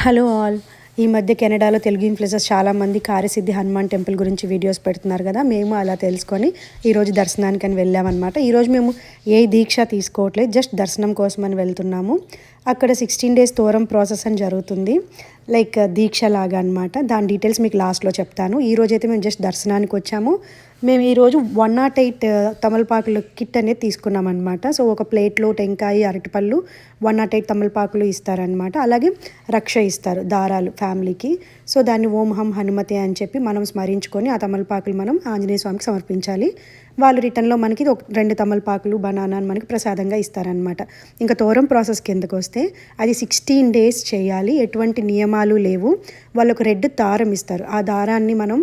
Hello all. ఈ మధ్య కెనడాలో తెలుగు ఇన్ఫ్లుయెన్సర్స్ చాలామంది కార్యసిద్ధి హనుమాన్ టెంపుల్ గురించి వీడియోస్ పెడుతున్నారు కదా. మేము అలా తెలుసుకొని ఈరోజు దర్శనానికని వెళ్ళామన్నమాట. ఈరోజు మేము ఏ దీక్ష తీసుకోవట్లేదు, జస్ట్ దర్శనం కోసం అని వెళ్తున్నాము. అక్కడ 16 days తోరం ప్రాసెస్ అని జరుగుతుంది, లైక్ దీక్ష లాగా అనమాట. దాని డీటెయిల్స్ మీకు లాస్ట్లో చెప్తాను. ఈరోజు అయితే మేము జస్ట్ దర్శనానికి వచ్చాము. మేము ఈరోజు 108 తమలపాకుల కిట్ అనేది తీసుకున్నాం అనమాట. సో ఒక ప్లేట్లో టెంకాయ, అరటిపళ్ళు, 108 తమలపాకులు ఇస్తారనమాట. అలాగే రక్ష ఇస్తారు, దారాలు ఫ్యామిలీకి. సో దాన్ని ఓం హం హనుమతే అని చెప్పి మనం స్మరించుకొని ఆ తమలపాకులు మనం ఆంజనేయ స్వామికి సమర్పించాలి. వాళ్ళు రిటర్న్లో మనకి 2 తమలపాకులు, బనానా మనకి ప్రసాదంగా ఇస్తారనమాట. ఇంకా తోరం ప్రాసెస్కి ఎందుకు వస్తే అది 16 days చేయాలి. ఎటువంటి నియమాలు లేవు. వాళ్ళు ఒక రెడ్ దారం ఇస్తారు. ఆ దారాన్ని మనం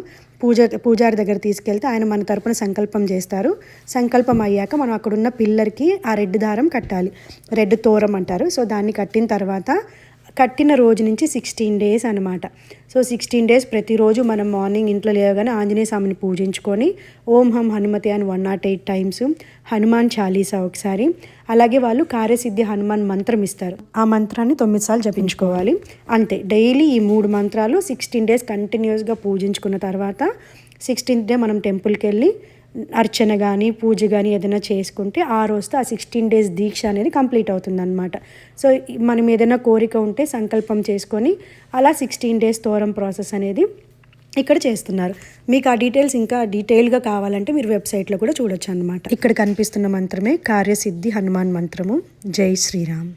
పూజారి దగ్గర తీసుకెళ్తే ఆయన మన తరపున సంకల్పం చేస్తారు. సంకల్పం అయ్యాక మనం అక్కడున్న పిల్లర్కి ఆ రెడ్ దారం కట్టాలి. రెడ్ తోరం అంటారు. సో దాన్ని కట్టిన తర్వాత కట్టిన రోజు నుంచి 16 days అనమాట. సో 16 days ప్రతిరోజు మనం మార్నింగ్ ఇంట్లో లేవగానే ఆంజనేయ స్వామిని పూజించుకొని ఓం హం హనుమతి అని 108 times, హనుమాన్ చాలీసా ఒకసారి, అలాగే వాళ్ళు కార్యసిద్ధి హనుమాన్ మంత్రం ఇస్తారు. ఆ మంత్రాన్ని 9 సార్లు జపించుకోవాలి. అంతే, డైలీ ఈ 3 మంత్రాలు 16 days కంటిన్యూస్గా పూజించుకున్న తర్వాత 16th day మనం టెంపుల్కి వెళ్ళి అర్చన కానీ పూజ కానీ ఏదైనా చేసుకుంటే ఆ రోజుతో ఆ 16 days దీక్ష అనేది కంప్లీట్ అవుతుందన్నమాట. సో మనం ఏదైనా కోరిక ఉంటే సంకల్పం చేసుకొని అలా 16 days తోరం ప్రాసెస్ అనేది ఇక్కడ చేస్తున్నారు. మీకు ఆ డీటెయిల్స్ ఇంకా డీటెయిల్గా కావాలంటే మీరు వెబ్సైట్లో కూడా చూడొచ్చు అనమాట. ఇక్కడ కనిపిస్తున్న మంత్రమే కార్యసిద్ధి హనుమాన్ మంత్రము. జై శ్రీరామ్.